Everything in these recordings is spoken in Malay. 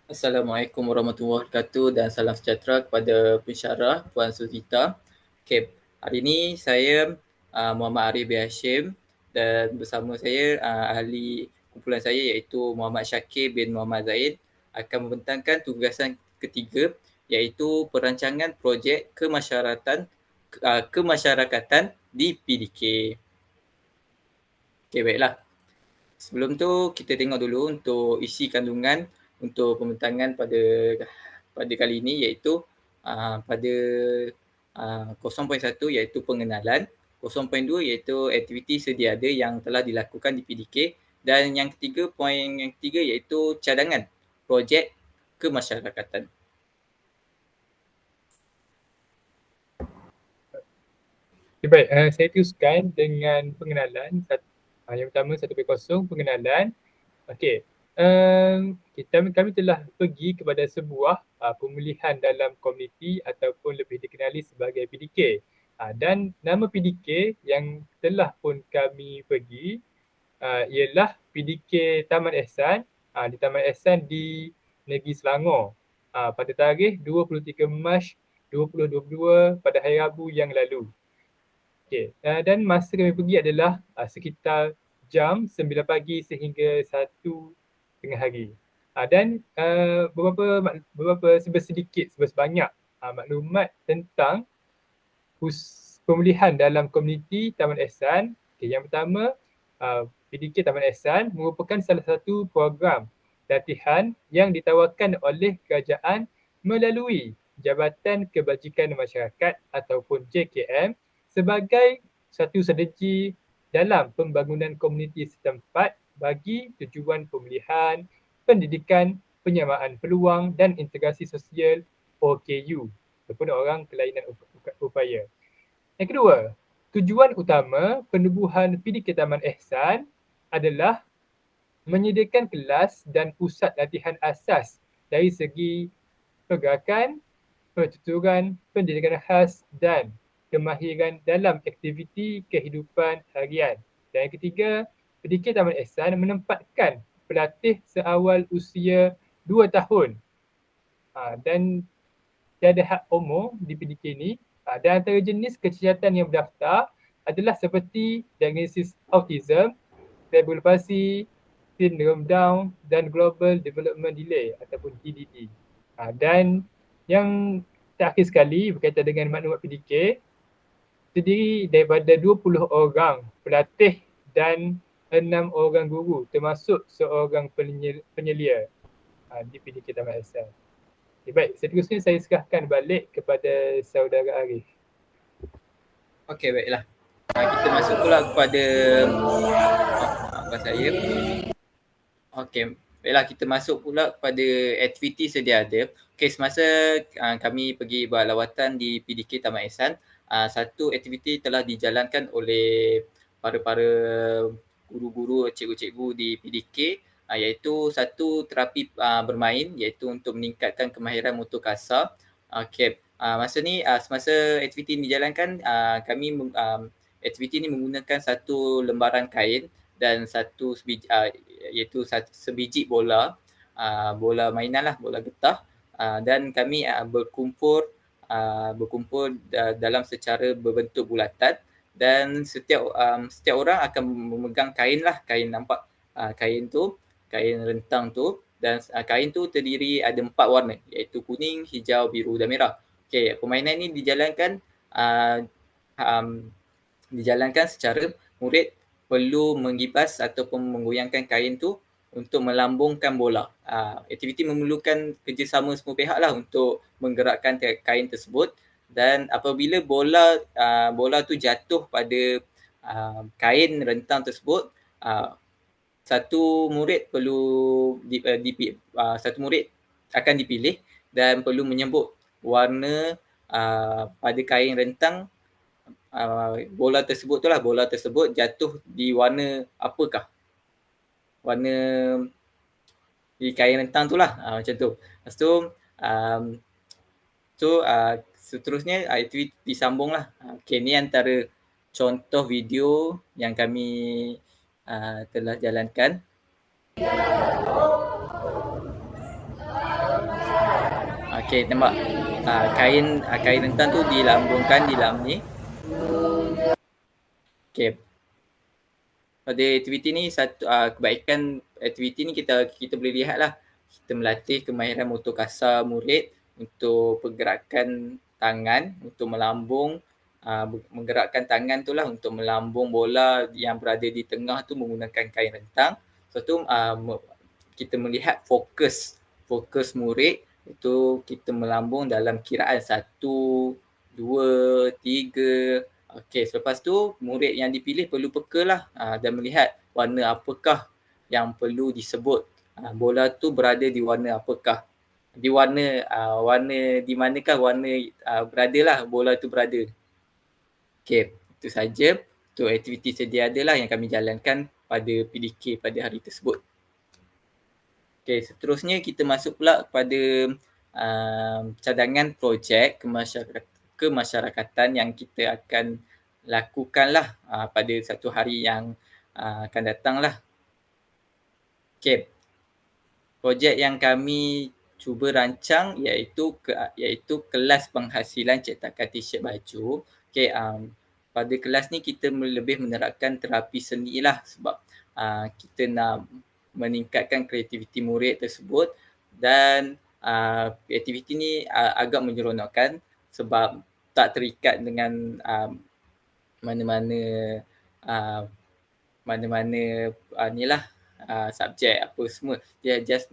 Assalamualaikum warahmatullahi wabarakatuh dan salam sejahtera kepada pensyarah Puan Suzita. Okay, hari ini saya Muhammad Arif bin Hashim dan bersama saya ahli kumpulan saya iaitu Muhammad Syakir bin Muhammad Zaid akan membentangkan tugasan ketiga iaitu perancangan projek kemasyarakatan di PDK. Okay, baiklah. Sebelum tu kita tengok dulu untuk isi kandungan untuk pembentangan pada kali ini iaitu pada 0.1 iaitu pengenalan, 0.2 iaitu aktiviti sedia ada yang telah dilakukan di PDK dan poin yang ketiga iaitu cadangan projek kemasyarakatan. Okay, baik, saya teruskan dengan pengenalan. Yang pertama 1.0 pengenalan. Okey, kami telah pergi kepada sebuah pemulihan dalam komuniti ataupun lebih dikenali sebagai PDK. Dan nama PDK yang telah pun kami pergi ialah PDK Taman Ehsan di Taman Ehsan di Negeri Selangor pada tarikh 23 Mac 2022 pada hari Rabu yang lalu. Okay. Dan masa kami pergi adalah sekitar jam 9 pagi sehingga 1 tengah hari. Dan beberapa sebanyak maklumat tentang pemulihan dalam komuniti Taman Ehsan. Okay, yang pertama, PDK Taman Ehsan merupakan salah satu program latihan yang ditawarkan oleh kerajaan melalui Jabatan Kebajikan Masyarakat ataupun JKM sebagai satu strategi dalam pembangunan komuniti setempat bagi tujuan pemulihan, pendidikan, penyamaan peluang dan integrasi sosial OKU ataupun orang kelainan upaya. Yang kedua, tujuan utama penubuhan PDK Taman Ehsan adalah menyediakan kelas dan pusat latihan asas dari segi pergerakan, pertuturan, pendidikan khas dan kemahiran dalam aktiviti kehidupan harian. Dan yang ketiga, PDK Taman Ehsan menempatkan pelatih seawal usia 2 tahun dan tiada had umur di PDK ini. Dan antara jenis kecacatan yang berdaftar adalah seperti diagnosis autism, cerebral palsy, syndrome Down dan global development delay ataupun TDD. Dan yang terakhir sekali berkaitan dengan maklumat PDK, terdiri daripada 20 orang pelatih dan 6 orang guru termasuk seorang penyelia di PDK Taman Ehsan. Okay, baik, seterusnya saya serahkan balik kepada saudara Arif. Okey, baiklah. Kita masuk pula kepada saya. Okey, baiklah kita masuk pula kepada aktiviti sedia ada. Okey, semasa kami pergi buat lawatan di PDK Taman Ehsan, satu aktiviti telah dijalankan oleh para guru-guru, cikgu-cikgu di PDK iaitu satu terapi bermain iaitu untuk meningkatkan kemahiran motor kasar. Okey, masa ni semasa aktiviti ini dijalankan, kami aktiviti ini menggunakan satu lembaran kain dan iaitu sebiji bola, bola mainan lah, bola getah, dan kami berkumpul dalam secara berbentuk bulatan dan setiap orang akan memegang kain lah, kain nampak kain tu, kain rentang tu, dan kain tu terdiri ada 4 warna iaitu kuning, hijau, biru dan merah. Okey, permainan ni dijalankan secara murid perlu menggibas ataupun menggoyangkan kain tu untuk melambungkan bola. Aktiviti memerlukan kerjasama semua pihak lah untuk menggerakkan kain tersebut dan apabila bola tu jatuh pada kain rentang tersebut, satu murid satu murid akan dipilih dan perlu menyebut warna pada kain rentang bola tersebut jatuh di warna apakah, warna di kain rentang tu lah, macam tu. Lepas tu seterusnya aktiviti disambung lah. Okay, ni antara contoh video yang kami telah jalankan. Okey, nampak kain rentan tu dilambungkan di dalam ni. Okey. Pada aktiviti ni kebaikan aktiviti ni kita boleh lihatlah, kita melatih kemahiran motor kasar murid untuk pergerakan tangan untuk melambung, menggerakkan tangan tu lah untuk melambung bola yang berada di tengah tu menggunakan kain rentang. Lepas tu kita melihat fokus murid itu kita melambung dalam kiraan 1, 2, 3. Okey, selepas tu murid yang dipilih perlu peka lah dan melihat warna apakah yang perlu disebut. Bola tu berada di warna apakah. Di warna di manakah warna beradalah bola tu berada. Okey, itu saja untuk aktiviti sedia ada lah yang kami jalankan pada PDK pada hari tersebut. Okey, seterusnya kita masuk pula kepada cadangan projek kemasyarakatan yang kita akan lakukanlah pada satu hari yang akan datang lah. Okey, projek yang kami cuba rancang iaitu kelas penghasilan cetakan t-shirt baju. Okey, pada kelas ni kita lebih menerapkan terapi seni lah sebab kita nak meningkatkan kreativiti murid tersebut dan aktiviti ni agak menyeronokkan sebab tak terikat dengan mana-mana inilah subjek apa semua. Dia just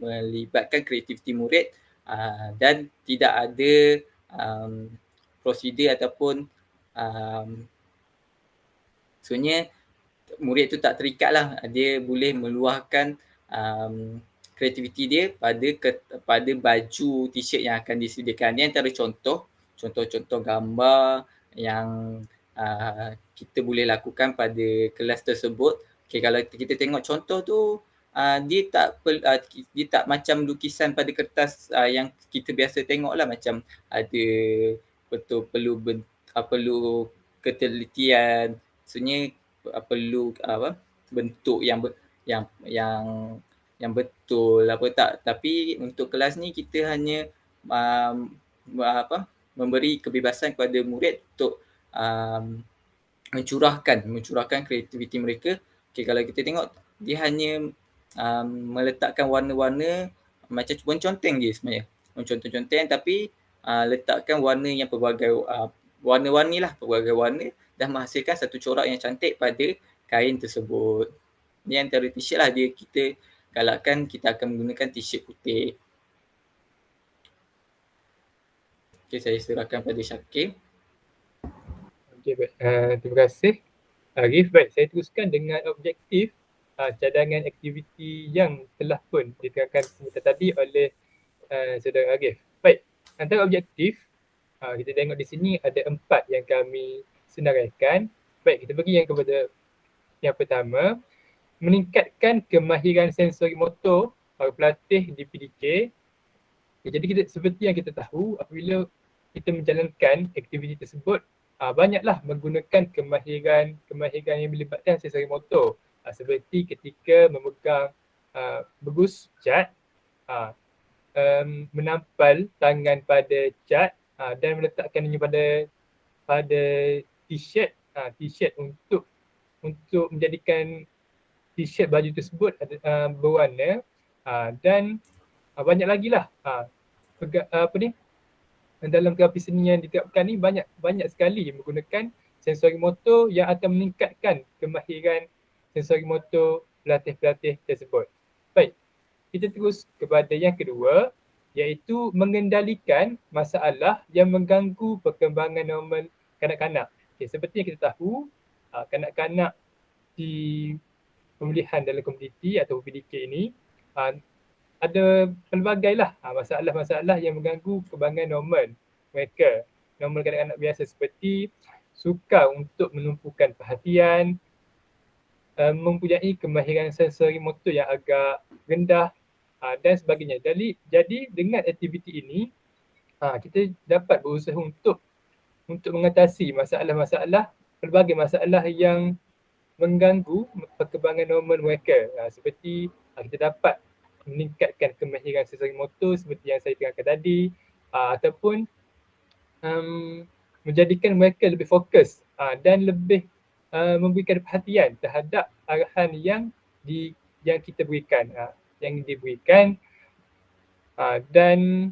melibatkan kreativiti murid dan tidak ada prosedur ataupun sebenarnya murid tu tak terikat lah. Dia boleh meluahkan kreativiti dia pada baju t-shirt yang akan disediakan. Ini antara contoh-contoh gambar yang kita boleh lakukan pada kelas tersebut. Okay, kalau kita tengok contoh tu, dia tak macam lukisan pada kertas yang kita biasa tengok lah, macam ada perlu ketelitian. Maksudnya perlu bentuk yang betul apa tak. Tapi untuk kelas ni kita hanya memberi kebebasan kepada murid untuk mencurahkan kreativiti mereka. Okay, kalau kita tengok dia hanya meletakkan warna-warna macam menconteng dia sebenarnya. Menconteng-conteng tapi letakkan warna yang pelbagai warna-warni lah, pelbagai warna dan menghasilkan satu corak yang cantik pada kain tersebut. Ini antara t-shirt lah kita galakkan kita akan menggunakan t-shirt putih. Okay, saya serahkan pada Syakir. Okay, baik. Terima kasih Arif. Baik, saya teruskan dengan objektif cadangan aktiviti yang telah pun diterangkan sebentar tadi oleh saudara Arif. Baik, antara objektif kita tengok di sini ada 4 yang kami senaraikan. Baik, kita bagi yang kepada yang pertama, meningkatkan kemahiran sensori motor para pelatih di PDK. Jadi seperti yang kita tahu, apabila kita menjalankan aktiviti tersebut, banyaklah menggunakan kemahiran yang melibatkan sensori motor. Seperti ketika memegang berus cat, menampal tangan pada cat dan meletakkannya pada t-shirt untuk menjadikan t-shirt baju tersebut berwarna dan banyak lagi lah dalam terapi seni yang diterapkan ni banyak sekali menggunakan sensori motor yang akan meningkatkan kemahiran sensori motor pelatih-pelatih tersebut. Baik, kita terus kepada yang kedua, iaitu mengendalikan masalah yang mengganggu perkembangan normal kanak-kanak. Okay, seperti yang kita tahu, kanak-kanak di pemulihan dalam komuniti atau PDK ini ada pelbagai lah masalah-masalah yang mengganggu perkembangan normal mereka. Normal kanak-kanak biasa seperti sukar untuk menumpukan perhatian, mempunyai kemahiran sensori motor yang agak rendah dan sebagainya. Jadi dengan aktiviti ini kita dapat berusaha untuk mengatasi masalah-masalah, pelbagai masalah yang mengganggu perkembangan normal mereka. Seperti kita dapat meningkatkan kemahiran sensori motor seperti yang saya terangkan tadi, ataupun menjadikan mereka lebih fokus dan lebih memberikan perhatian terhadap arahan yang kita berikan, yang diberikan, dan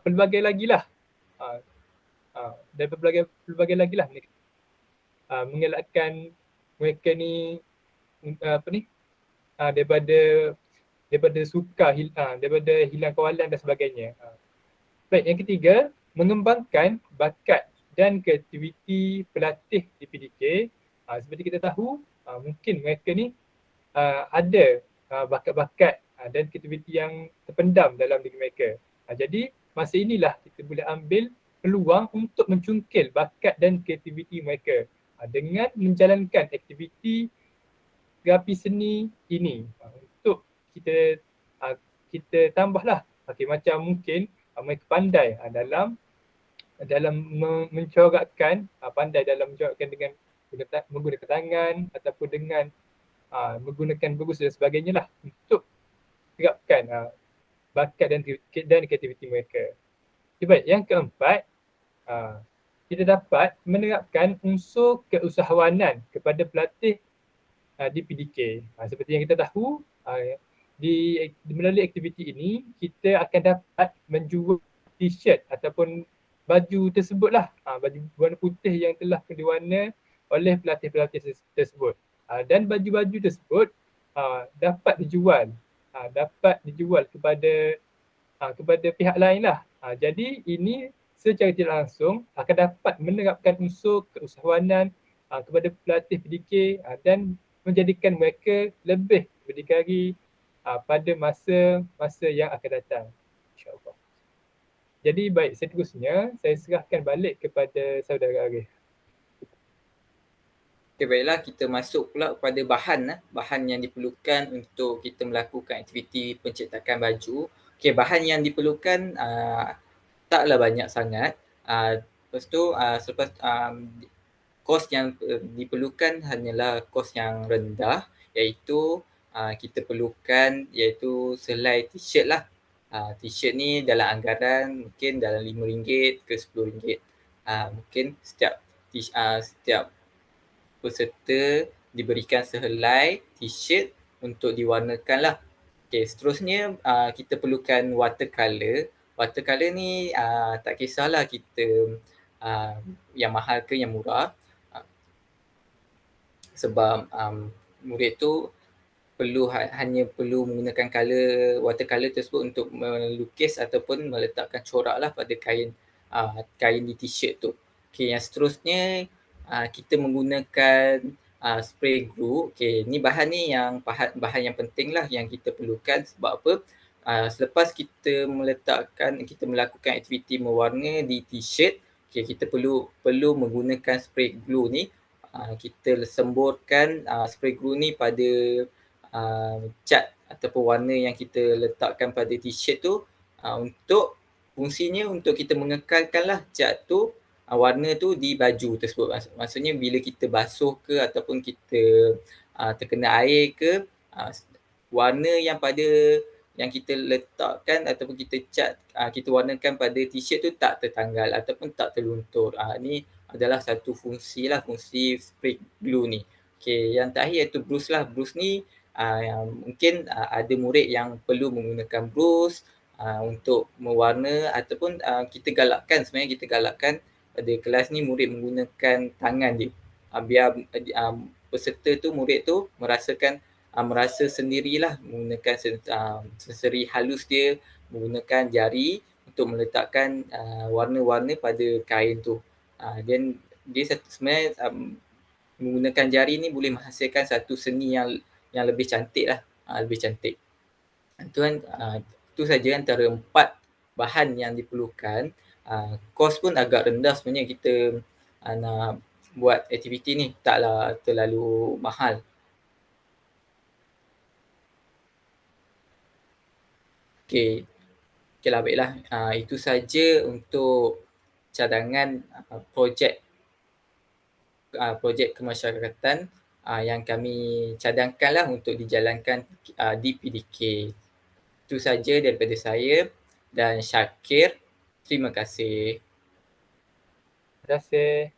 pelbagai lagi lah, dan pelbagai lagi lah mengelakkan mereka ni daripada daripada hilang kawalan dan sebagainya. Baik, yang ketiga, mengembangkan bakat dan kreativiti pelatih di PDK. Seperti kita tahu, mungkin mereka ni ada bakat-bakat dan kreativiti yang terpendam dalam diri mereka. Jadi masa inilah kita boleh ambil peluang untuk mencungkil bakat dan kreativiti mereka dengan menjalankan aktiviti terapi seni ini untuk kita tambahlah macam mungkin mereka pandai dalam mencorakkan, pandai dalam mencorakkan dengan menggunakan tangan ataupun dengan menggunakan berus dan sebagainya lah untuk terapkan bakat dan kreativiti mereka. Okay, baik, yang keempat, kita dapat menerapkan unsur keusahawanan kepada pelatih di PDK. Seperti yang kita tahu, melalui aktiviti ini kita akan dapat menjual t-shirt ataupun baju tersebutlah, baju warna putih yang telah diwarna oleh pelatih-pelatih tersebut. Dan baju-baju tersebut dapat dijual kepada pihak lain lah. Jadi ini secara tidak langsung akan dapat menerapkan unsur keusahawanan kepada pelatih PDK dan menjadikan mereka lebih berdikari pada masa yang akan datang, insyaAllah. Jadi baik, seterusnya saya serahkan balik kepada saudara Arif. Okay, baiklah, kita masuk pula kepada bahan yang diperlukan untuk kita melakukan aktiviti pencetakan baju. Okay, bahan yang diperlukan taklah banyak sangat. Lepas tu selepas kos yang diperlukan hanyalah kos yang rendah, iaitu kita perlukan iaitu selai t-shirt lah. T-shirt ni dalam anggaran mungkin dalam RM5 ke RM10. Mungkin setiap peserta diberikan sehelai t-shirt untuk diwarnakan lah. Okay, seterusnya kita perlukan watercolour. Watercolour ni tak kisahlah kita yang mahal ke yang murah, sebab murid tu hanya perlu menggunakan watercolour tersebut untuk melukis ataupun meletakkan corak lah pada kain di t-shirt tu. Okay, yang seterusnya kita menggunakan spray glue. Okay, ni bahan yang penting lah yang kita perlukan. Sebab apa? Selepas kita melakukan aktiviti mewarna di t-shirt, okay, kita perlu menggunakan spray glue ni. Kita semburkan spray glue ni pada cat ataupun warna yang kita letakkan pada t-shirt tu, untuk fungsinya untuk kita mengekalkanlah cat tu, warna tu di baju tersebut. Maksudnya bila kita basuh ke ataupun kita terkena air ke, warna yang kita letakkan ataupun kita cat, kita warnakan pada t-shirt tu tak tertanggal ataupun tak terluntur. Ni adalah satu fungsi spray glue ni. Okay, yang terakhir iaitu brush lah. Brush ni mungkin ada murid yang perlu menggunakan brush untuk mewarna, ataupun kita galakkan pada kelas ni murid menggunakan tangan dia, biar peserta tu, murid tu merasa sendirilah menggunakan sensori halus dia, menggunakan jari untuk meletakkan warna-warna pada kain tu. Dan dia sebenarnya menggunakan jari ni boleh menghasilkan satu seni yang lebih cantik lah, lebih cantik. Itu saja antara 4 bahan yang diperlukan. Kos pun agak rendah sebenarnya kita nak buat aktiviti ni, taklah terlalu mahal. Okeylah, baiklah. Itu saja untuk cadangan projek kemasyarakatan yang kami cadangkanlah untuk dijalankan di PDK. Itu saja daripada saya dan Syakir. Terima kasih. Terima kasih.